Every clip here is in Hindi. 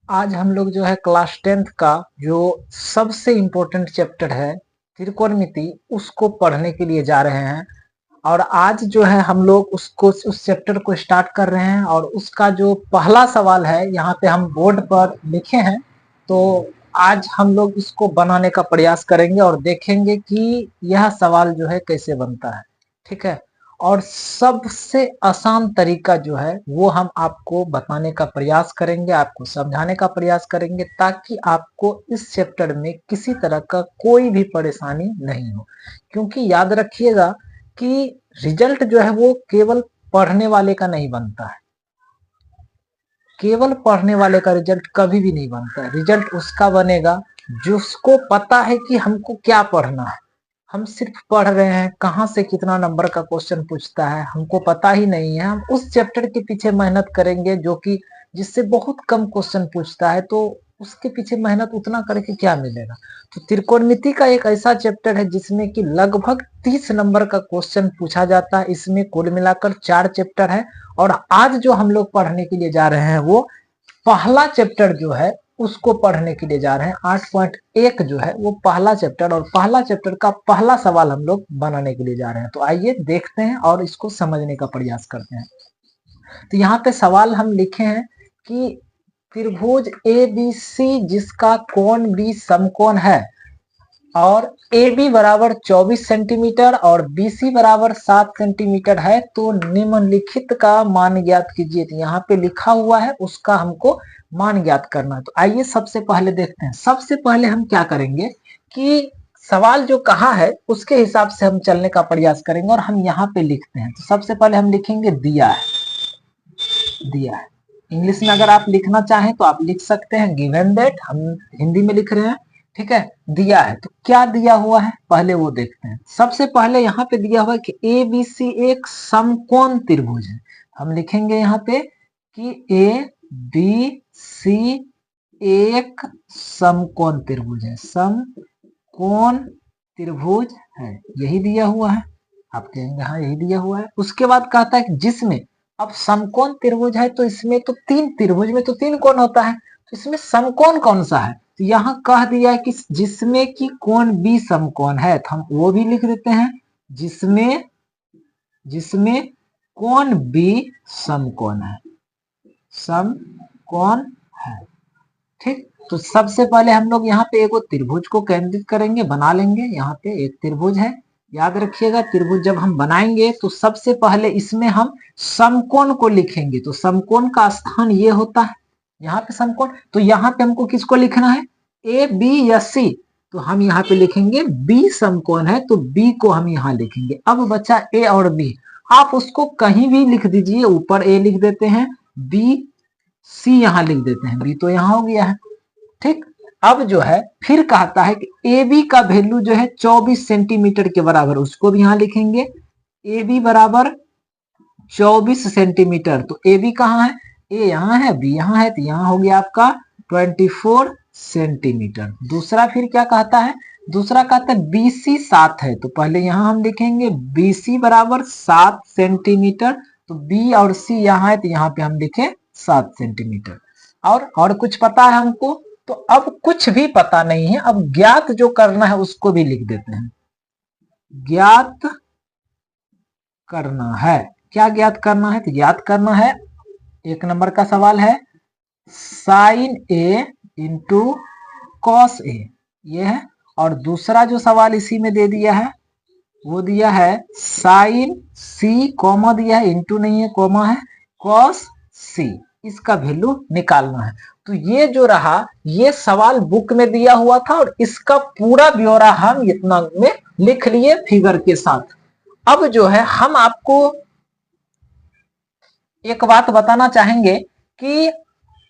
आज हम लोग जो है क्लास 10th का जो सबसे इम्पोर्टेंट चैप्टर है त्रिकोणमिति उसको पढ़ने के लिए जा रहे हैं। और आज जो है हम लोग उसको उस चैप्टर को स्टार्ट कर रहे हैं और उसका जो पहला सवाल है यहाँ पे हम बोर्ड पर लिखे हैं। तो आज हम लोग इसको बनाने का प्रयास करेंगे और देखेंगे कि यह सवाल जो है कैसे बनता है। ठीक है। और सबसे आसान तरीका जो है वो हम आपको बताने का प्रयास करेंगे, आपको समझाने का प्रयास करेंगे ताकि आपको इस चैप्टर में किसी तरह का कोई भी परेशानी नहीं हो। क्योंकि याद रखिएगा कि रिजल्ट जो है वो केवल पढ़ने वाले का नहीं बनता है। केवल पढ़ने वाले का रिजल्ट कभी भी नहीं बनता है। रिजल्ट उसका बनेगा जिसको पता है कि हमको क्या पढ़ना है। हम सिर्फ पढ़ रहे हैं, कहाँ से कितना नंबर का क्वेश्चन पूछता है हमको पता ही नहीं है। हम उस चैप्टर के पीछे मेहनत करेंगे जो कि जिससे बहुत कम क्वेश्चन पूछता है, तो उसके पीछे मेहनत उतना करके क्या मिलेगा। तो त्रिकोणमिति का एक ऐसा चैप्टर है जिसमें कि लगभग 30 नंबर का क्वेश्चन पूछा जाता है। इसमें कुल मिलाकर 4 चैप्टर है और आज जो हम लोग पढ़ने के लिए जा रहे हैं वो पहला चैप्टर जो है उसको पढ़ने के लिए जा रहे हैं। 8.1 जो है वो पहला चैप्टर और पहला चैप्टर का पहला सवाल हम लोग बनाने के लिए जा रहे हैं। तो आइए देखते हैं और इसको समझने का प्रयास करते हैं। तो यहाँ पे सवाल हम लिखे हैं कि त्रिभुज ए बी सी जिसका कोण बी समकोण है और ए बी बराबर 24 सेंटीमीटर और बी सी बराबर 7 सेंटीमीटर है, तो निम्नलिखित का मान ज्ञात कीजिए। तो यहाँ पे लिखा हुआ है उसका हमको मान ज्ञात करना है। तो आइए सबसे पहले देखते हैं। सबसे पहले हम क्या करेंगे कि सवाल जो कहा है उसके हिसाब से हम चलने का प्रयास करेंगे और हम यहाँ पे लिखते हैं। तो सबसे पहले हम लिखेंगे दिया है। दिया है इंग्लिश में अगर आप लिखना चाहें तो आप लिख सकते हैं गिवन दैट, हम हिंदी में लिख रहे हैं। ठीक है। दिया है तो क्या दिया हुआ है पहले वो देखते हैं। सबसे पहले यहाँ पे दिया हुआ है कि ए बी सी एक समकोण त्रिभुज है। हम लिखेंगे यहाँ पे कि ए बी सी एक समकोण त्रिभुज है। समकोण त्रिभुज है, यही दिया हुआ है। आप कहेंगे हाँ यही दिया हुआ है। उसके बाद कहता है कि जिसमें, अब समकोण त्रिभुज है तो इसमें तो त्रिभुज में तो 3 कोण होता है, तो इसमें समकोण कौन सा है। तो यहाँ कह दिया है कि जिसमें कि कोण बी समकोण है, तो हम वो भी लिख देते हैं जिसमें कोण बी समकोण है। समकोण है। ठीक। तो सबसे पहले हम लोग यहाँ पे एक त्रिभुज को केंद्रित करेंगे, बना लेंगे। यहाँ पे एक त्रिभुज है, याद रखिएगा त्रिभुज जब हम बनाएंगे तो सबसे पहले इसमें हम समकोण को लिखेंगे। तो समकोण का स्थान ये होता है, यहाँ पे समकोण। तो यहाँ पे हमको किसको लिखना है, ए बी या सी। तो हम यहाँ पे लिखेंगे बी समकोण है, तो बी को हम यहाँ लिखेंगे। अब बचा ए और बी, आप उसको कहीं भी लिख दीजिए। ऊपर ए लिख देते हैं, बी सी यहाँ लिख देते हैं, बी तो यहाँ हो गया है। ठीक। अब जो है फिर कहता है कि ए बी का वैल्यू जो है 24 सेंटीमीटर के बराबर, उसको भी यहाँ लिखेंगे। ए बी बराबर 24 सेंटीमीटर। तो ए बी कहाँ है, ए यहाँ है, बी यहाँ है, तो यहाँ हो गया आपका 24 सेंटीमीटर। दूसरा फिर क्या कहता है, दूसरा कहता है बी सी 7 है, तो पहले यहाँ हम लिखेंगे बी सी बराबर 7 सेंटीमीटर। तो बी और सी यहाँ है, तो यहाँ पे हम लिखे 7 सेंटीमीटर। और कुछ पता है हमको, तो अब कुछ भी पता नहीं है। अब ज्ञात जो करना है उसको भी लिख देते हैं। ज्ञात करना है, क्या ज्ञात करना है, तो ज्ञात करना है, 1 नंबर का सवाल है sign A into cos A, ये है। और दूसरा जो सवाल इसी में दे दिया है वो दिया है साइन सी, कॉमा दिया है, इंटू नहीं है कॉमा है, कॉस सी, इसका वैल्यू निकालना है। तो ये जो रहा ये सवाल बुक में दिया हुआ था और इसका पूरा ब्यौरा हम इतना में लिख लिए फिगर के साथ। अब जो है हम आपको एक बात बताना चाहेंगे कि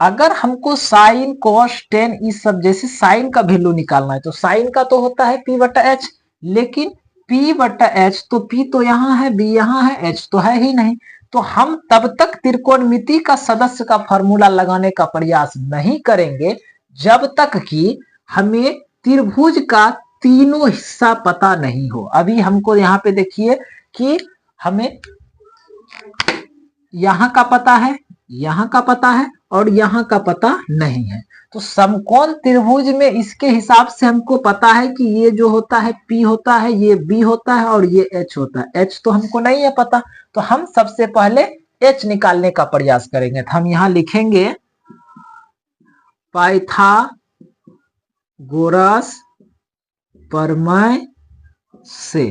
अगर हमको साइन कॉस टेन इस सब जैसे साइन का वैल्यू निकालना है, तो साइन का तो होता है पी बटा एच, लेकिन पी बटा एच तो पी तो यहाँ है, बी यहाँ है, एच तो है ही नहीं। तो हम तब तक त्रिकोणमिति का सदस्य का फॉर्मूला लगाने का प्रयास नहीं करेंगे जब तक कि हमें त्रिभुज का तीनों हिस्सा पता नहीं हो। अभी हमको यहाँ पे देखिए कि हमें यहाँ का पता है, यहाँ का पता है और यहाँ का पता नहीं है। तो समकोण त्रिभुज में इसके हिसाब से हमको पता है कि ये जो होता है P होता है, ये B होता है और ये H होता है। H तो हमको नहीं है पता, तो हम सबसे पहले H निकालने का प्रयास करेंगे। तो हम यहाँ लिखेंगे पाइथागोरस प्रमेय से।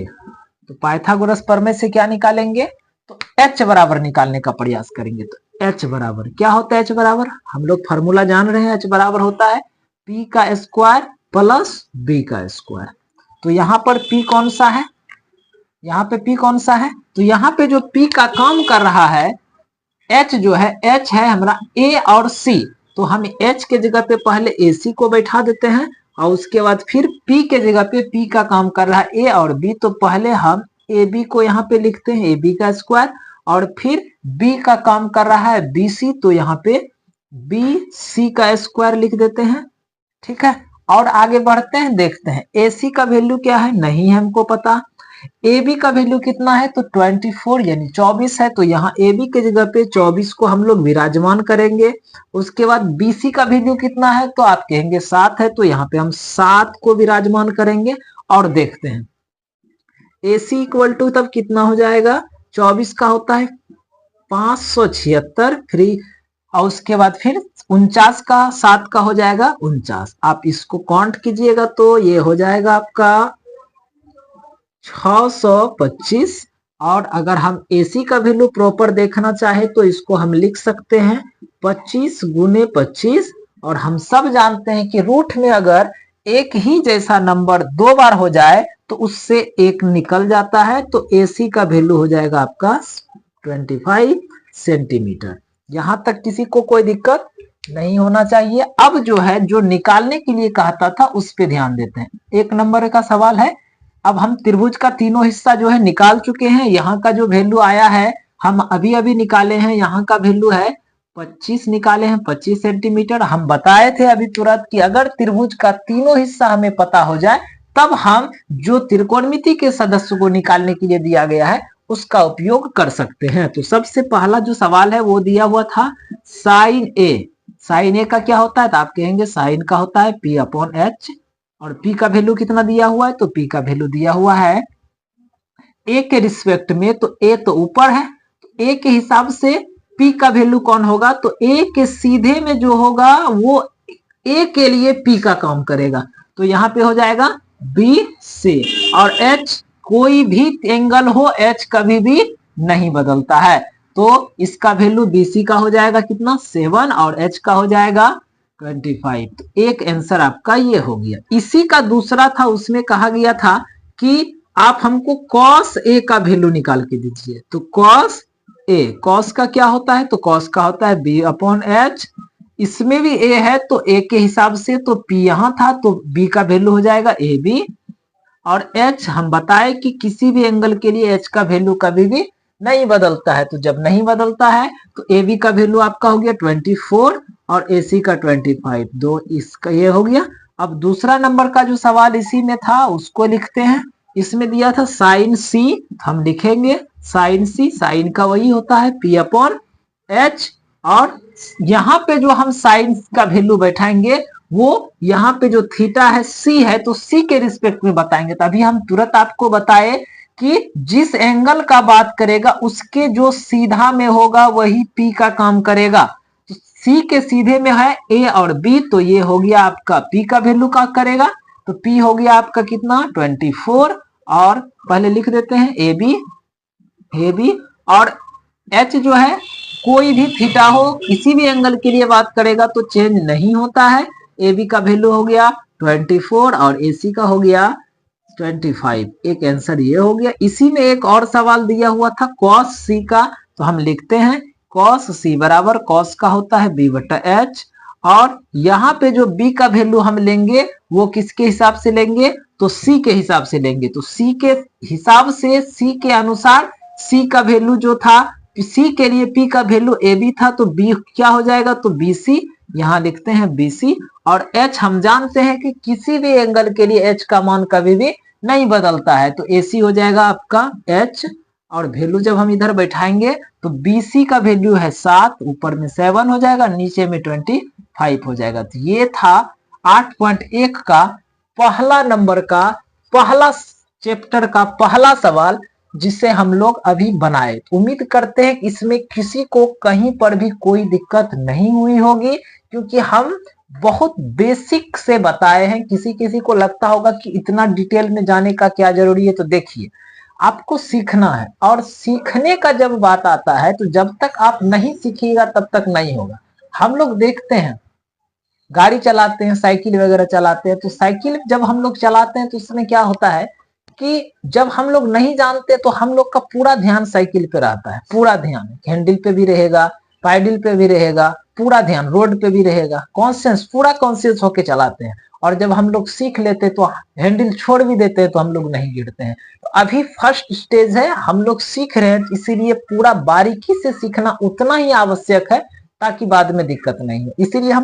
तो पाइथागोरस प्रमेय से क्या निकालेंगे, तो H बराबर निकालने का प्रयास करेंगे। तो H बराबर क्या होता है, H बराबर हम लोग फॉर्मूला जान रहे हैं, H बराबर होता है P का स्क्वायर प्लस B का स्क्वायर। तो यहाँ पर P कौन सा है, यहाँ पे P कौन सा है, तो यहाँ पे जो P का काम कर रहा है H जो है, H है हमारा A और C। तो हम H के जगह पे पहले AC को बैठा देते हैं और उसके बाद फिर P के जगह पे P का काम कर रहा है A और B। तो पहले हम AB को यहाँ पे लिखते हैं AB का स्क्वायर, और फिर B का काम कर रहा है BC, तो यहाँ पे BC का स्क्वायर लिख देते हैं। ठीक है, और आगे बढ़ते हैं, देखते हैं AC का वैल्यू क्या है, नहीं है हमको पता। AB का वैल्यू कितना है, तो 24 यानी 24 है। तो यहाँ AB के जगह पे 24 को हम लोग विराजमान करेंगे। उसके बाद BC का वैल्यू कितना है, तो आप कहेंगे 7 है, तो यहाँ पे हम 7 को विराजमान करेंगे और देखते हैं AC इक्वल टू तब कितना हो जाएगा, 24 का होता है 576 फ्री, और उसके बाद फिर 49 का 7 का हो जाएगा 49। आप इसको काउंट कीजिएगा तो ये हो जाएगा आपका 625। और अगर हम AC का वैल्यू प्रॉपर देखना चाहे तो इसको हम लिख सकते हैं 25 गुने 25। और हम सब जानते हैं कि रूट में अगर एक ही जैसा नंबर दो बार हो जाए तो उससे एक निकल जाता है। तो AC का वैल्यू हो जाएगा आपका 25 सेंटीमीटर। यहां तक किसी को कोई दिक्कत नहीं होना चाहिए। अब जो है, जो निकालने के लिए कहता था उस पे ध्यान देते हैं। 1 नंबर का सवाल है। अब हम त्रिभुज का तीनों हिस्सा जो है निकाल चुके हैं। यहाँ का जो वैल्यू आया है हम अभी अभी निकाले हैं, यहाँ का वैल्यू है 25 निकाले हैं, 25 सेंटीमीटर। हम बताए थे अभी तुरंत कि अगर त्रिभुज का तीनों हिस्सा हमें पता हो जाए तब हम जो त्रिकोणमिति के सदस्य को निकालने के लिए दिया गया है उसका उपयोग कर सकते हैं। तो सबसे पहला जो सवाल है वो दिया हुआ था साइन ए। साइन ए का क्या होता है, तो आप कहेंगे साइन का होता है P अपॉन H, और P का वैल्यू कितना दिया हुआ है, तो P का वैल्यू दिया हुआ है A के रिस्पेक्ट में। तो A तो ऊपर है, तो A के हिसाब से P का वैल्यू कौन होगा, तो A के सीधे में जो होगा वो A के लिए P का काम करेगा। तो यहाँ पे हो जाएगा BC, और H कोई भी एंगल हो, H कभी भी नहीं बदलता है। तो इसका वैल्यू BC का हो जाएगा कितना 7, और H का हो जाएगा 25। तो एक आंसर आपका ये हो गया। इसी का दूसरा था, उसमें कहा गया था कि आप हमको cos A का वैल्यू निकाल के दीजिए। तो cos A, cos का क्या होता है, तो cos का होता है B अपॉन H। इसमें भी A है तो A के हिसाब से तो P यहाँ था तो B का वैल्यू हो जाएगा AB, और H हम बताए कि किसी भी एंगल के लिए H का वैल्यू कभी भी नहीं बदलता है। तो जब नहीं बदलता है तो AB का वैल्यू आपका हो गया 24 और AC का 25। दो इसका ये हो गया। अब दूसरा नंबर का जो सवाल इसी में था उसको लिखते हैं। इसमें दिया था साइन C, हम लिखेंगे साइन C। साइन का वही होता है P अपॉन H, और यहाँ पे जो हम साइन का वैल्यू बैठाएंगे वो यहाँ पे जो थीटा है C है तो C के रिस्पेक्ट में बताएंगे। तभी हम तुरंत आपको बताए कि जिस एंगल का बात करेगा उसके जो सीधा में होगा वही P का काम करेगा। तो C के सीधे में है A और B, तो ये हो गया आपका P का वैल्यू का करेगा। तो P हो गया आपका कितना 24, और पहले लिख देते हैं AB, और H जो है कोई भी थीटा हो किसी भी एंगल के लिए बात करेगा तो चेंज नहीं होता है। AB का वैल्यू हो गया 24 और AC का हो गया 25। एक आंसर ये हो गया। इसी में एक और सवाल दिया हुआ था cos C का, तो हम लिखते हैं cos C बराबर cos का होता है B बटा H, और यहाँ पे जो B का वैल्यू हम लेंगे वो किसके हिसाब से लेंगे, तो C के हिसाब से लेंगे। तो C के हिसाब से C के अनुसार C का वैल्यू जो था, C के लिए P का वैल्यू AB था तो B क्या हो जाएगा, तो BC, यहाँ लिखते हैं BC। और H हम जानते हैं कि किसी भी एंगल के लिए H का मान कभी भी नहीं बदलता है, तो AC हो जाएगा आपका H, और वैल्यू जब हम इधर बैठाएंगे तो BC का वैल्यू है 7, ऊपर में 7 हो जाएगा, नीचे में 25 हो जाएगा। तो ये था 8.1 का पहला नंबर का पहला चैप्टर का पहला सवाल, जिसे हम लोग अभी बनाए। उम्मीद करते हैं कि इसमें किसी को कहीं पर भी कोई दिक्कत नहीं हुई होगी, क्योंकि हम बहुत बेसिक से बताए हैं। किसी किसी को लगता होगा कि इतना डिटेल में जाने का क्या जरूरी है, तो देखिए आपको सीखना है, और सीखने का जब बात आता है तो जब तक आप नहीं सीखिएगा तब तक नहीं होगा। हम लोग देखते हैं गाड़ी चलाते हैं, साइकिल वगैरह चलाते हैं, तो साइकिल जब हम लोग चलाते हैं तो उसमें क्या होता है कि जब हम लोग नहीं जानते तो हम लोग का पूरा ध्यान साइकिल पे रहता है, पूरा ध्यान हैंडल पे भी रहेगा, पैडल पे भी रहेगा, पूरा ध्यान रोड पे भी रहेगा, कॉन्शियस पूरा कॉन्शियस होके चलाते हैं। और जब हम लोग सीख लेते तो हैंडल छोड़ भी देते हैं तो हम लोग नहीं गिरते हैं। तो अभी फर्स्ट स्टेज है, हम लोग सीख रहे हैं, इसीलिए पूरा बारीकी से सीखना उतना ही आवश्यक है ताकि बाद में दिक्कत नहीं हो। इसीलिए हम